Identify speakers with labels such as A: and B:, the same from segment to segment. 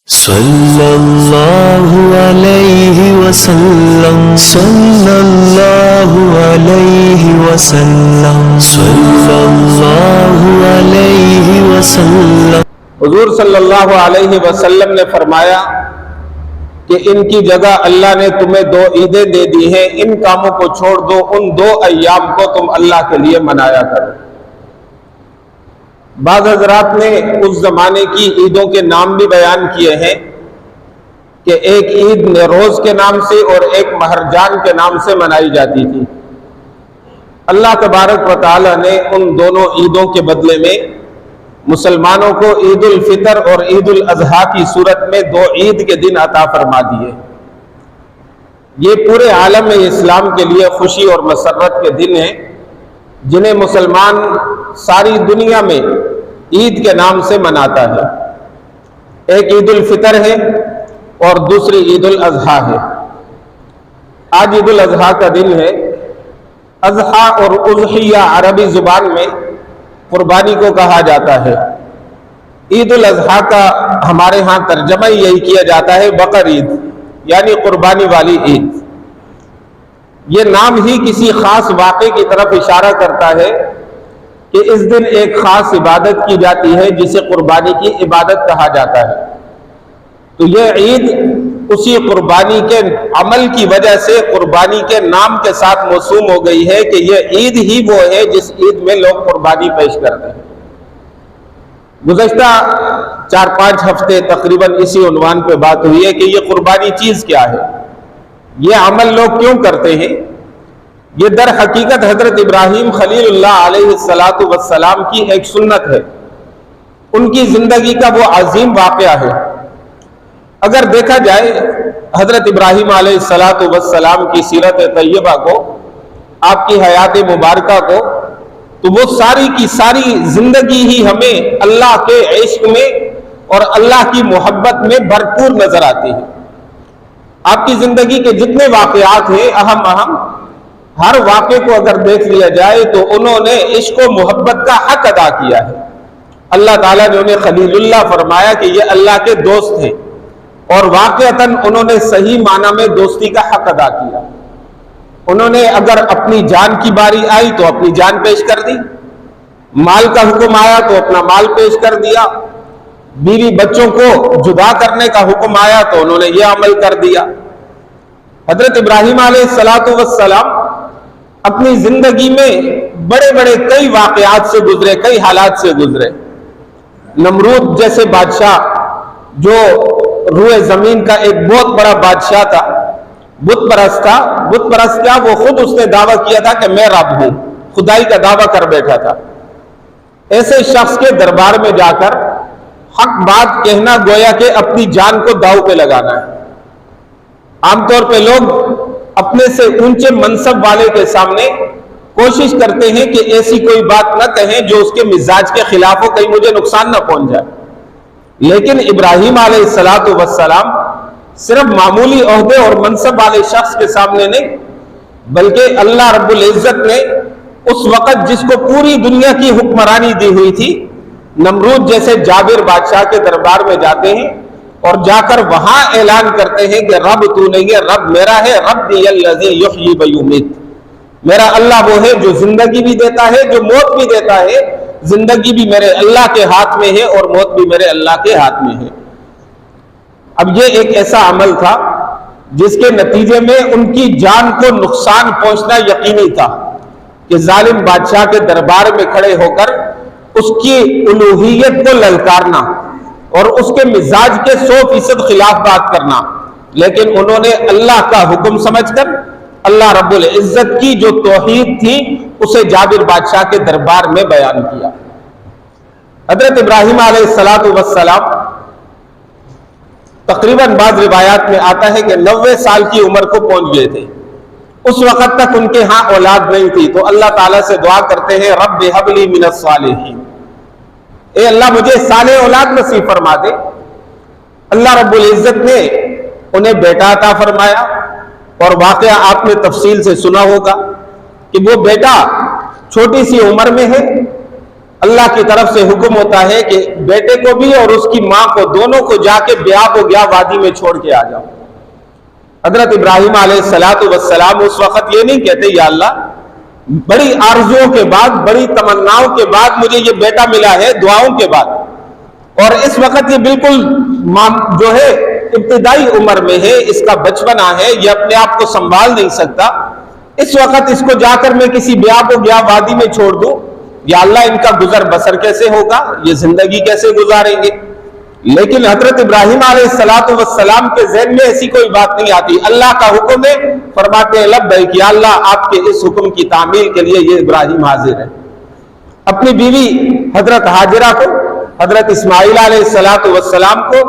A: صلی اللہ علیہ وسلم، صلی اللہ علیہ وسلم، صلی اللہ علیہ وسلم۔
B: حضور صلی اللہ علیہ وسلم نے فرمایا کہ ان کی جگہ اللہ نے تمہیں 2 عیدیں دے دی ہیں، ان کاموں کو چھوڑ دو، ان 2 ایام کو تم اللہ کے لیے منایا کرو۔ بعض حضرات نے اس زمانے کی عیدوں کے نام بھی بیان کیے ہیں کہ ایک عید نیروز کے نام سے اور ایک مہرجان کے نام سے منائی جاتی تھی۔ اللہ تبارک و تعالی نے ان دونوں عیدوں کے بدلے میں مسلمانوں کو عید الفطر اور عید الاضحیٰ کی صورت میں 2 عید کے دن عطا فرما دیے۔ یہ پورے عالم اسلام کے لیے خوشی اور مسرت کے دن ہیں جنہیں مسلمان ساری دنیا میں عید کے نام سے مناتا ہے۔ ایک عید الفطر ہے اور دوسری عید الاضحیٰ ہے۔ آج عید الاضحیٰ کا دن ہے۔ اضحیٰ اور اضحیہ عربی زبان میں قربانی کو کہا جاتا ہے۔ عید الاضحیٰ کا ہمارے ہاں ترجمہ یہی کیا جاتا ہے بقر عید، یعنی قربانی والی عید۔ یہ نام ہی کسی خاص واقعے کی طرف اشارہ کرتا ہے کہ اس دن ایک خاص عبادت کی جاتی ہے جسے قربانی کی عبادت کہا جاتا ہے۔ تو یہ عید اسی قربانی کے عمل کی وجہ سے قربانی کے نام کے ساتھ موسوم ہو گئی ہے کہ یہ عید ہی وہ ہے جس عید میں لوگ قربانی پیش کرتے ہیں۔ گزشتہ 4-5 ہفتے تقریباً اسی عنوان پہ بات ہوئی ہے کہ یہ قربانی چیز کیا ہے، یہ عمل لوگ کیوں کرتے ہیں۔ یہ در حقیقت حضرت ابراہیم خلیل اللہ علیہ السلام کی ایک سنت ہے، ان کی زندگی کا وہ عظیم واقعہ ہے۔ اگر دیکھا جائے حضرت ابراہیم علیہ السلام کی سیرت طیبہ کو، آپ کی حیات مبارکہ کو، تو وہ ساری کی ساری زندگی ہی ہمیں اللہ کے عشق میں اور اللہ کی محبت میں بھرپور نظر آتی ہے۔ آپ کی زندگی کے جتنے واقعات ہیں اہم ہر واقعے کو اگر دیکھ لیا جائے تو انہوں نے عشق و محبت کا حق ادا کیا ہے۔ اللہ تعالیٰ نے انہیں خلیل اللہ فرمایا کہ یہ اللہ کے دوست ہیں، اور واقعتاً انہوں نے صحیح معنی میں دوستی کا حق ادا کیا۔ انہوں نے اگر اپنی جان کی باری آئی تو اپنی جان پیش کر دی، مال کا حکم آیا تو اپنا مال پیش کر دیا، بیوی بچوں کو جدا کرنے کا حکم آیا تو انہوں نے یہ عمل کر دیا۔ حضرت ابراہیم علیہ السلام اپنی زندگی میں بڑے کئی واقعات سے گزرے، کئی حالات سے گزرے۔ نمرود جیسے بادشاہ جو روئے زمین کا ایک بہت بڑا بادشاہ تھا، بت پرست کیا، وہ خود اس نے دعویٰ کیا تھا کہ میں رب ہوں، خدائی کا دعویٰ کر بیٹھا تھا۔ ایسے شخص کے دربار میں جا کر حق بات کہنا گویا کہ اپنی جان کو داؤ پہ لگانا ہے۔ عام طور پہ لوگ اپنے سے اونچے منصب والے کے سامنے کوشش کرتے ہیں کہ ایسی کوئی بات نہ کہیں جو اس کے مزاج کے خلاف ہو، کہیں مجھے نقصان نہ پہنچ جائے۔ لیکن ابراہیم علیہ السلام صرف معمولی عہدے اور منصب والے شخص کے سامنے نہیں، بلکہ اللہ رب العزت نے اس وقت جس کو پوری دنیا کی حکمرانی دی ہوئی تھی، نمرود جیسے جابر بادشاہ کے دربار میں جاتے ہیں اور جا کر وہاں اعلان کرتے ہیں کہ رب تو نہیں ہے، رب میرا ہے، ربی الذی یحیی و یمیت، میرا اللہ وہ ہے جو زندگی بھی دیتا ہے، جو موت بھی دیتا ہے، زندگی بھی میرے اللہ کے ہاتھ میں ہے اور موت بھی میرے اللہ کے ہاتھ میں ہے۔ اب یہ ایک ایسا عمل تھا جس کے نتیجے میں ان کی جان کو نقصان پہنچنا یقینی تھا کہ ظالم بادشاہ کے دربار میں کھڑے ہو کر اس کی الوہیت کو للکارنا اور اس کے مزاج کے 100% خلاف بات کرنا، لیکن انہوں نے اللہ کا حکم سمجھ کر اللہ رب العزت کی جو توحید تھی اسے جابر بادشاہ کے دربار میں بیان کیا۔ حضرت ابراہیم علیہ السلام تقریباً بعض روایات میں آتا ہے کہ 90 سال کی عمر کو پہنچ گئے تھے۔ اس وقت تک ان کے ہاں اولاد نہیں تھی، تو اللہ تعالیٰ سے دعا کرتے ہیں رب ہب لی من الصالحین، اے اللہ مجھے صالح اولاد نصیب فرما دے۔ اللہ رب العزت نے انہیں بیٹا عطا فرمایا، اور واقعہ آپ نے تفصیل سے سنا ہوگا کہ وہ بیٹا چھوٹی سی عمر میں ہے، اللہ کی طرف سے حکم ہوتا ہے کہ بیٹے کو بھی اور اس کی ماں کو دونوں کو جا کے بیاب و گیا وادی میں چھوڑ کے آ جاؤ۔ حضرت ابراہیم علیہ السلام اس وقت یہ نہیں کہتے یا اللہ بڑی آرزوؤں کے بعد، بڑی تمناؤں کے بعد مجھے یہ بیٹا ملا ہے، دعاؤں کے بعد، اور اس وقت یہ بالکل جو ہے ابتدائی عمر میں ہے، اس کا بچپنا ہے، یہ اپنے آپ کو سنبھال نہیں سکتا، اس وقت اس کو جا کر میں کسی بیاب و گیا وادی میں چھوڑ دوں، یا اللہ ان کا گزر بسر کیسے ہوگا، یہ زندگی کیسے گزاریں گے؟ لیکن حضرت ابراہیم علیہ السلام کے ذہن میں ایسی کوئی بات نہیں آتی۔ اللہ کا حکم ہے، فرماتے ہیں لبیک یا اللہ، آپ کے اس حکم کی تعمیل کے لیے یہ ابراہیم حاضر ہے۔ اپنی بیوی حضرت ہاجرہ کو، حضرت اسماعیل علیہ السلام کو،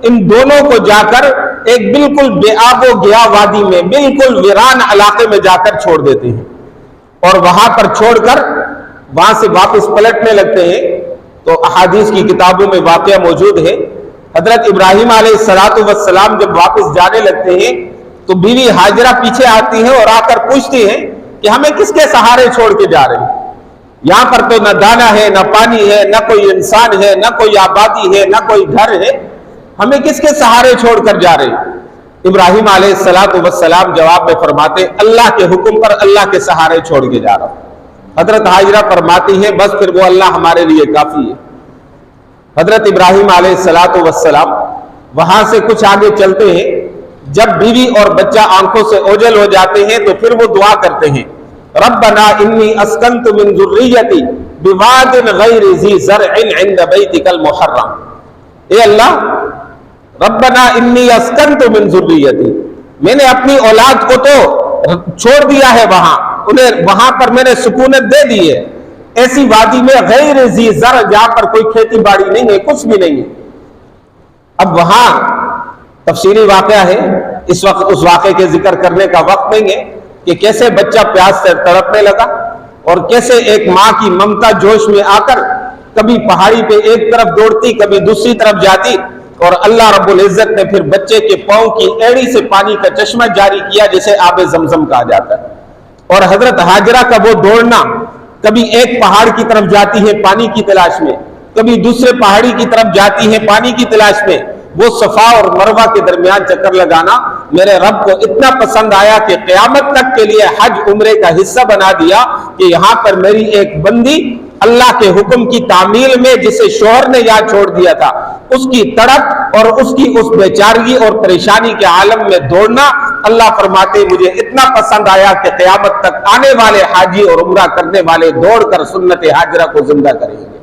B: ان دونوں کو جا کر ایک بالکل بے آب و گیا وادی میں، بالکل ویران علاقے میں جا کر چھوڑ دیتے ہیں، اور وہاں پر چھوڑ کر وہاں سے واپس پلٹنے لگتے ہیں۔ تو احادیث کی کتابوں میں واقعہ موجود ہے، حضرت ابراہیم علیہ السلام جب واپس جانے لگتے ہیں تو بیوی ہاجرہ پیچھے آتی ہے اور آ کر پوچھتی ہیں کہ ہمیں کس کے سہارے چھوڑ کے جا رہے ہیں؟ یہاں پر تو نہ دانا ہے، نہ پانی ہے، نہ کوئی انسان ہے، نہ کوئی آبادی ہے، نہ کوئی گھر ہے، ہمیں کس کے سہارے چھوڑ کر جا رہے ہیں؟ ابراہیم علیہ السلام جواب میں فرماتے اللہ کے حکم پر اللہ کے سہارے چھوڑ کے جا رہا ہوں۔ حضرت ہاجرہ فرماتی ہیں بس پھر وہ اللہ ہمارے لیے کافی ہے۔ حضرت ابراہیم علیہ السلام وہاں سے کچھ آگے چلتے ہیں، جب بیوی اور بچہ آنکھوں سے اوجھل ہو جاتے ہیں تو پھر وہ دعا کرتے ہیں ربنا انی اسکنت من ذریتی بواد غیر ذی زرع عند بیتک المحرم، اے اللہ ربنا انی اسکنت من ذریتی، میں نے اپنی اولاد کو تو چھوڑ دیا ہے انہیں وہاں پر میں نے سکونت دے دی ہے، ایسی وادی میں غیر ذی زرع جہاں پر کوئی کھیتی باڑی نہیں ہے، کچھ بھی نہیں ہے۔ اب وہاں تفصیلی واقعہ ہے، اس وقت اس واقعے کے ذکر کرنے کا وقت نہیں ہے کہ کیسے بچہ پیاس سے تڑپنے لگا اور کیسے ایک ماں کی ممتا جوش میں آ کر کبھی پہاڑی پہ ایک طرف دوڑتی کبھی دوسری طرف جاتی، اور اللہ رب العزت نے پھر بچے کے پاؤں کی ایڑی سے پانی کا چشمہ جاری کیا جسے آب زمزم کہا جاتا ہے۔ اور حضرت ہاجرہ کا وہ دوڑنا، کبھی ایک پہاڑ کی طرف جاتی ہے پانی کی تلاش میں، کبھی دوسرے پہاڑی کی طرف جاتی ہے پانی کی تلاش میں، وہ صفا اور مروہ کے درمیان چکر لگانا میرے رب کو اتنا پسند آیا کہ قیامت تک کے لیے حج عمرے کا حصہ بنا دیا کہ یہاں پر میری ایک بندی اللہ کے حکم کی تعمیل میں جسے شوہر نے یہاں چھوڑ دیا تھا، اس کی تڑپ اور اس کی اس بیچارگی اور پریشانی کے عالم میں دوڑنا اللہ فرماتے مجھے اتنا پسند آیا کہ قیامت تک آنے والے حاجی اور عمرہ کرنے والے دوڑ کر سنت ہاجرہ کو زندہ کریں گے۔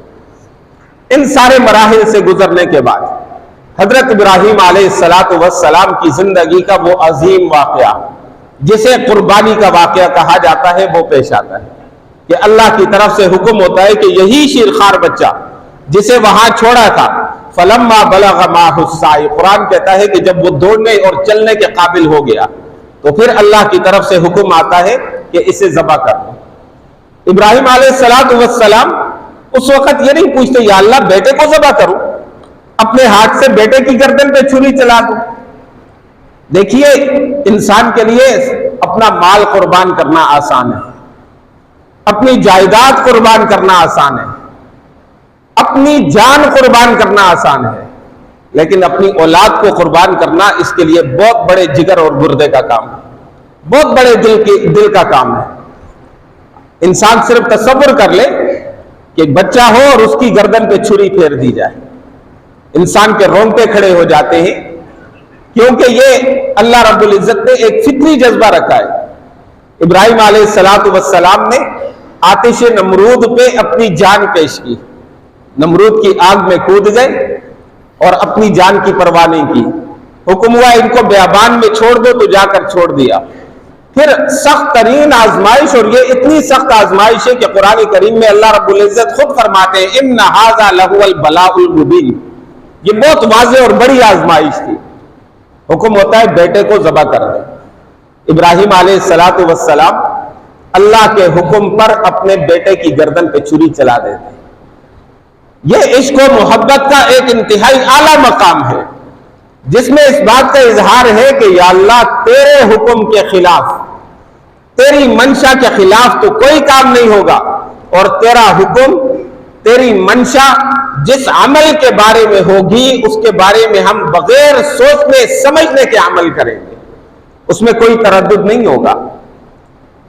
B: ان سارے مراحل سے گزرنے کے بعد حضرت ابراہیم علیہ السلام کی زندگی کا وہ عظیم واقعہ جسے قربانی کا واقعہ کہا جاتا ہے وہ پیش آتا ہے کہ اللہ کی طرف سے حکم ہوتا ہے کہ یہی شیرخوار بچہ جسے وہاں چھوڑا تھا فلما بلغ معہ السعی، قرآن کہتا ہے کہ جب وہ دوڑنے اور چلنے کے قابل ہو گیا تو پھر اللہ کی طرف سے حکم آتا ہے کہ اسے ذبح کر دو۔ ابراہیم علیہ السلام اس وقت یہ نہیں پوچھتے یا اللہ بیٹے کو ذبح کروں، اپنے ہاتھ سے بیٹے کی گردن پہ چھری چلا دوں۔ دیکھیے انسان کے لیے اپنا مال قربان کرنا آسان ہے، اپنی جائیداد قربان کرنا آسان ہے، اپنی جان قربان کرنا آسان ہے، لیکن اپنی اولاد کو قربان کرنا اس کے لیے بہت بڑے جگر اور گردے کا کام ہے، بہت بڑے دل کا کام ہے۔ انسان صرف تصور کر لے کہ بچہ ہو اور اس کی گردن پہ چھری پھیر دی جائے، انسان کے رونگٹے کھڑے ہو جاتے ہیں، کیونکہ یہ اللہ رب العزت نے ایک فطری جذبہ رکھا ہے۔ ابراہیم علیہ السلام نے آتش نمرود پہ اپنی جان پیش کی، نمرود کی آگ میں کود گئے اور اپنی جان کی پرواہ نہیں کی، حکم ہوا ان کو بیابان میں چھوڑ دو تو جا کر چھوڑ دیا۔ پھر سخت ترین آزمائش، اور یہ اتنی سخت آزمائش ہے کہ قرآن کریم میں اللہ رب العزت خود فرماتے ہیں ان ھذا لہو البلاء المبین، یہ بہت واضح اور بڑی آزمائش تھی۔ حکم ہوتا ہے بیٹے کو ذبح کر دیں۔ ابراہیم علیہ السلام اللہ کے حکم پر اپنے بیٹے کی گردن پہ چھری چلا دیتے۔ یہ عشق و محبت کا ایک انتہائی اعلیٰ مقام ہے جس میں اس بات کا اظہار ہے کہ یا اللہ تیرے حکم کے خلاف، تیری منشا کے خلاف تو کوئی کام نہیں ہوگا، اور تیرا حکم تیری منشا جس عمل کے بارے میں ہوگی اس کے بارے میں ہم بغیر سوچنے سمجھنے کے عمل کریں گے، اس میں کوئی تردد نہیں ہوگا۔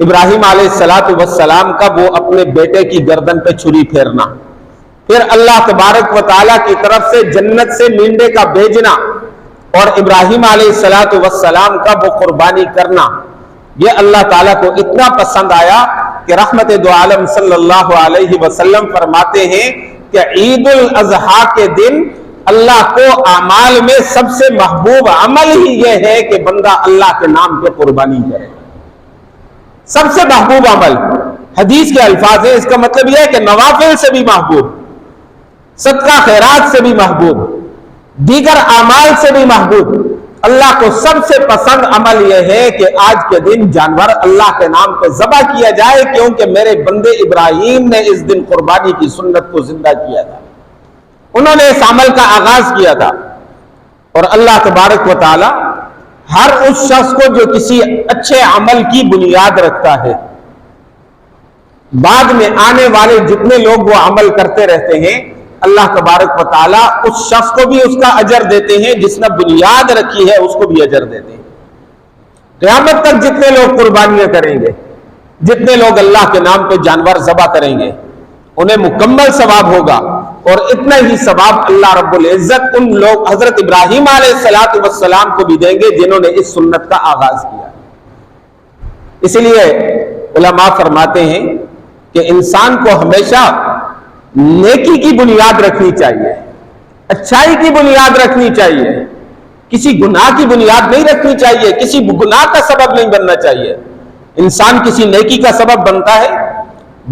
B: ابراہیم علیہ السلام کا وہ اپنے بیٹے کی گردن پہ چھری پھیرنا، پھر اللہ تبارک و تعالیٰ کی طرف سے جنت سے مینڈے کا بھیجنا اور ابراہیم علیہ السلام کا وہ قربانی کرنا، یہ اللہ تعالیٰ کو اتنا پسند آیا کہ رحمت دو عالم صلی اللہ علیہ وسلم فرماتے ہیں کہ عید الاضحیٰ کے دن اللہ کو اعمال میں سب سے محبوب عمل ہی یہ ہے کہ بندہ اللہ کے نام پہ قربانی کرے، سب سے محبوب عمل۔ حدیث کے الفاظ ہیں، اس کا مطلب یہ ہے کہ نوافل سے بھی محبوب، صدقہ خیرات سے بھی محبوب، دیگر اعمال سے بھی محبوب، اللہ کو سب سے پسند عمل یہ ہے کہ آج کے دن جانور اللہ کے نام پہ ذبح کیا جائے، کیونکہ میرے بندے ابراہیم نے اس دن قربانی کی سنت کو زندہ کیا تھا، انہوں نے اس عمل کا آغاز کیا تھا۔ اور اللہ تبارک و تعالی ہر اس شخص کو جو کسی اچھے عمل کی بنیاد رکھتا ہے، بعد میں آنے والے جتنے لوگ وہ عمل کرتے رہتے ہیں، اللہ تبارک و تعالیٰ اس شخص کو بھی اس کا اجر دیتے ہیں، جس نے بنیاد رکھی ہے اس کو بھی اجر دیتے ہیں۔ قیامت تک جتنے لوگ قربانیاں کریں گے، جتنے لوگ اللہ کے نام پہ جانور ذبح کریں گے، انہیں مکمل ثواب ہوگا، اور اتنا ہی ثواب اللہ رب العزت ان لوگ حضرت ابراہیم علیہ السلام کو بھی دیں گے جنہوں نے اس سنت کا آغاز کیا۔ اس لیے علماء فرماتے ہیں کہ انسان کو ہمیشہ نیکی کی بنیاد رکھنی چاہیے، اچھائی کی بنیاد رکھنی چاہیے، کسی گناہ کی بنیاد نہیں رکھنی چاہیے، کسی گناہ کا سبب نہیں بننا چاہیے۔ انسان کسی نیکی کا سبب بنتا ہے،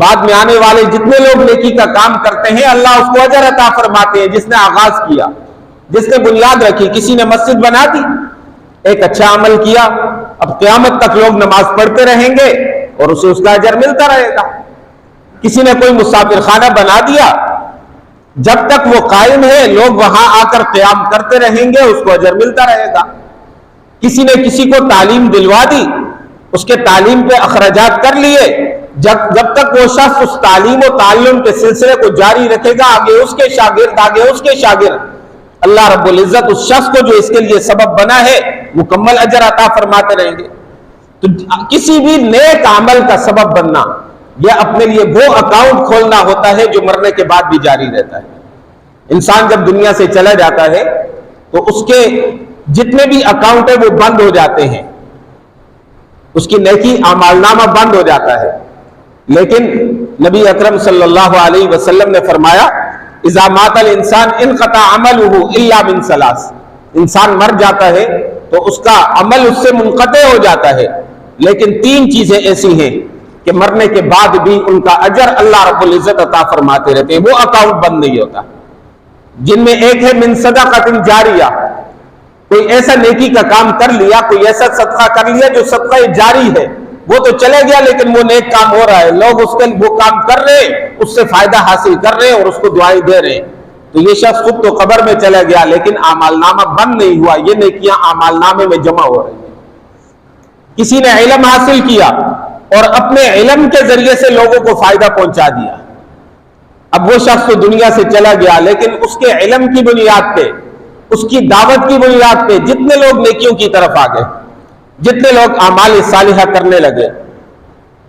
B: بعد میں آنے والے جتنے لوگ نیکی کا کام کرتے ہیں اللہ اس کو اجر عطا فرماتے ہیں، جس نے آغاز کیا، جس نے بنیاد رکھی۔ کسی نے مسجد بنا دی، ایک اچھا عمل کیا، اب قیامت تک لوگ نماز پڑھتے رہیں گے اور اسے اس کا اجر ملتا رہے گا۔ کسی نے کوئی مسافر خانہ بنا دیا، جب تک وہ قائم ہے لوگ وہاں آ کر قیام کرتے رہیں گے، اس کو اجر ملتا رہے گا۔ کسی نے کسی کو تعلیم دلوا دی، اس کے تعلیم پہ اخراجات کر لیے، جب تک وہ شخص اس تعلیم و تعلم کے سلسلے کو جاری رکھے گا، آگے اس کے شاگرد، آگے اس کے شاگرد، اللہ رب العزت اس شخص کو جو اس کے لیے سبب بنا ہے مکمل اجر عطا فرماتے رہیں گے۔ تو کسی بھی نیک عمل کا سبب بننا، یہ اپنے لیے وہ اکاؤنٹ کھولنا ہوتا ہے جو مرنے کے بعد بھی جاری رہتا ہے۔ انسان جب دنیا سے چلا جاتا ہے تو اس کے جتنے بھی اکاؤنٹ ہیں وہ بند ہو جاتے ہیں، اس کی نیکی اعمال نامہ بند ہو جاتا ہے۔ لیکن نبی اکرم صلی اللہ علیہ وسلم نے فرمایا اذا مات الانسان انقطع عمله الا من ثلاث، انسان مر جاتا ہے تو اس کا عمل اس سے منقطع ہو جاتا ہے، لیکن تین چیزیں ایسی ہیں کہ مرنے کے بعد بھی ان کا اجر اللہ رب العزت عطا فرماتے رہتے ہیں، وہ اکاؤنٹ بند نہیں ہوتا، جن میں ایک ہے من صدقۃ جاریہ، کوئی ایسا نیکی کا کام کر لیا، کوئی ایسا صدقہ کر لیا جو صدقہ جاری ہے، وہ تو چلے گیا لیکن وہ نیک کام ہو رہا ہے، لوگ اس کے وہ کام کر رہے ہیں، اس سے فائدہ حاصل کر رہے ہیں اور اس کو دعائیں دے رہے ہیں، تو یہ شخص خود تو قبر میں چلا گیا لیکن اعمال نامہ بند نہیں ہوا، یہ نیکیاں اعمال نامے میں جمع ہو رہی ہیں۔ کسی نے علم حاصل کیا اور اپنے علم کے ذریعے سے لوگوں کو فائدہ پہنچا دیا، اب وہ شخص تو دنیا سے چلا گیا لیکن اس کے علم کی بنیاد پہ، اس کی دعوت کی بنیاد پہ جتنے لوگ نیکیوں کی طرف آ گئے، جتنے لوگ اعمال صالحہ کرنے لگے،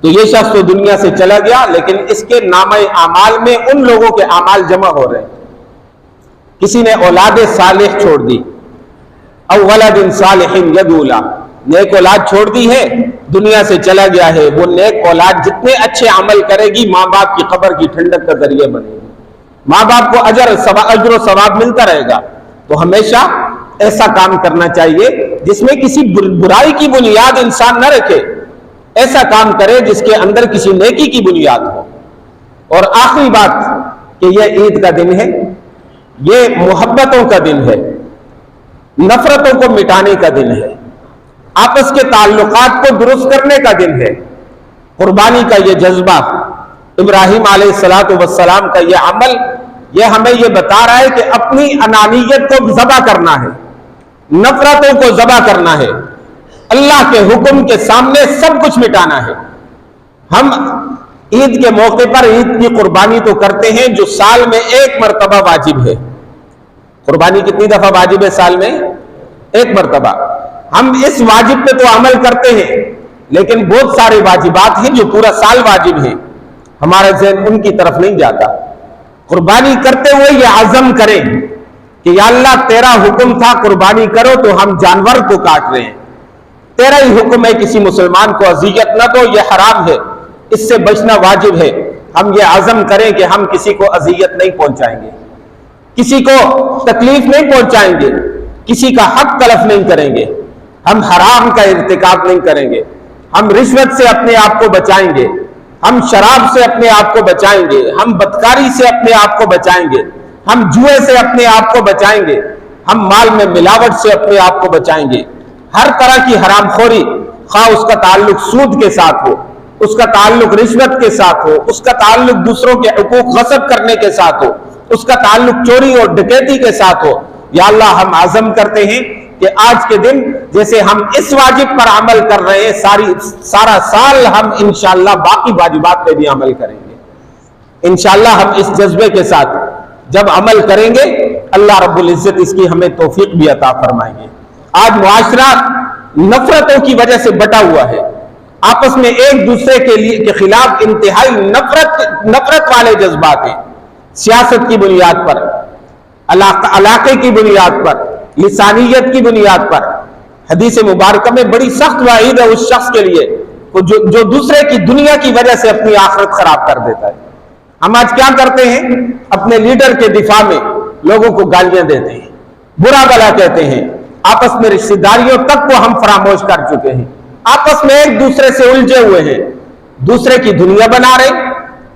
B: تو یہ شخص تو دنیا سے چلا گیا لیکن اس کے نامہ اعمال میں ان لوگوں کے اعمال جمع ہو رہے ہیں۔ کسی نے اولاد صالح چھوڑ دی، او ولد صالح یدعو لہ، نیک اولاد چھوڑ دی ہے، دنیا سے چلا گیا ہے، وہ نیک اولاد جتنے اچھے عمل کرے گی ماں باپ کی قبر کی ٹھنڈک کا ذریعہ بنے گی، ماں باپ کو اجر و ثواب ملتا رہے گا۔ تو ہمیشہ ایسا کام کرنا چاہیے جس میں کسی برائی کی بنیاد انسان نہ رکھے، ایسا کام کرے جس کے اندر کسی نیکی کی بنیاد ہو۔ اور آخری بات کہ یہ عید کا دن ہے، یہ محبتوں کا دن ہے، نفرتوں کو مٹانے کا دن ہے، آپس کے تعلقات کو درست کرنے کا دن ہے۔ قربانی کا یہ جذبہ، ابراہیم علیہ السلام کا یہ عمل، یہ ہمیں یہ بتا رہا ہے کہ اپنی انانیت کو ذبح کرنا ہے، نفرتوں کو ذبح کرنا ہے، اللہ کے حکم کے سامنے سب کچھ مٹانا ہے۔ ہم عید کے موقع پر عید کی قربانی تو کرتے ہیں جو سال میں ایک مرتبہ واجب ہے. قربانی کتنی دفعہ واجب ہے سال میں؟ ایک مرتبہ. ہم اس واجب پہ تو عمل کرتے ہیں لیکن بہت سارے واجبات ہیں جو پورا سال واجب ہیں، ہمارا ذہن ان کی طرف نہیں جاتا. قربانی کرتے ہوئے یہ عزم کریں کہ یا اللہ تیرا حکم تھا قربانی کرو تو ہم جانور کو کاٹ رہے ہیں، تیرا ہی حکم ہے کسی مسلمان کو اذیت نہ دو، یہ حرام ہے، اس سے بچنا واجب ہے. ہم یہ عزم کریں کہ ہم کسی کو اذیت نہیں پہنچائیں گے، کسی کو تکلیف نہیں پہنچائیں گے، کسی کا حق تلف نہیں کریں گے، ہم حرام کا ارتکاب نہیں کریں گے، ہم رشوت سے اپنے آپ کو بچائیں گے، ہم شراب سے اپنے آپ کو بچائیں گے، ہم بدکاری سے اپنے آپ کو بچائیں گے، ہم جوئے سے اپنے آپ کو بچائیں گے، ہم مال میں ملاوٹ سے اپنے آپ کو بچائیں گے. ہر طرح کی حرام خوری، خواہ اس کا تعلق سود کے ساتھ ہو، اس کا تعلق رشوت کے ساتھ ہو، اس کا تعلق دوسروں کے حقوق غصب کرنے کے ساتھ ہو، اس کا تعلق چوری اور ڈکیتی کے ساتھ ہو، یا اللہ ہم عزم کرتے ہیں کہ آج کے دن جیسے ہم اس واجب پر عمل کر رہے ہیں سارا سال ہم انشاءاللہ باقی واجبات پہ بھی عمل کریں گے. انشاءاللہ ہم اس جذبے کے ساتھ جب عمل کریں گے اللہ رب العزت اس کی ہمیں توفیق بھی عطا فرمائیں گے. آج معاشرہ نفرتوں کی وجہ سے بٹا ہوا ہے، آپس میں ایک دوسرے کے خلاف انتہائی نفرت والے جذبات ہیں، سیاست کی بنیاد پر، علاقے کی بنیاد پر، لسانیت کی بنیاد پر. حدیث مبارکہ میں بڑی سخت وعید ہے اس شخص کے لیے جو دوسرے کی دنیا کی وجہ سے اپنی آخرت خراب کر دیتا ہے. ہم آج کیا کرتے ہیں؟ اپنے لیڈر کے دفاع میں لوگوں کو گالیاں دیتے ہیں، برا بھلا کہتے ہیں، آپس میں رشتہ داریوں تک کو ہم فراموش کر چکے ہیں، آپس میں ایک دوسرے سے الجھے ہوئے ہیں، دوسرے کی دنیا بنا رہے ہیں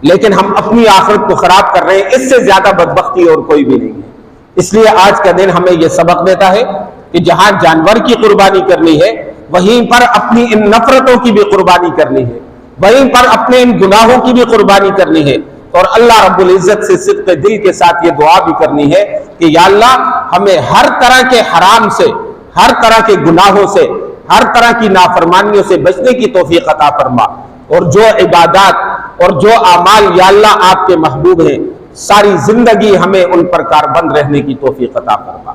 B: لیکن ہم اپنی آخرت کو خراب کر رہے ہیں. اس سے زیادہ بدبختی اور کوئی بھی نہیں ہے. اس لیے آج کا دن ہمیں یہ سبق دیتا ہے کہ جہاں جانور کی قربانی کرنی ہے وہیں پر اپنی ان نفرتوں کی بھی قربانی کرنی ہے، وہیں پر اپنے ان گناہوں کی بھی قربانی کرنی ہے، اور اللہ رب العزت سے صدق دل کے ساتھ یہ دعا بھی کرنی ہے کہ یا اللہ ہمیں ہر طرح کے حرام سے، ہر طرح کے گناہوں سے، ہر طرح کی نافرمانیوں سے بچنے کی توفیق عطا فرما، اور جو عبادات اور جو اعمال یا اللہ آپ کے محبوب ہیں ساری زندگی ہمیں ان پر کاربند رہنے کی توفیق عطا فرما.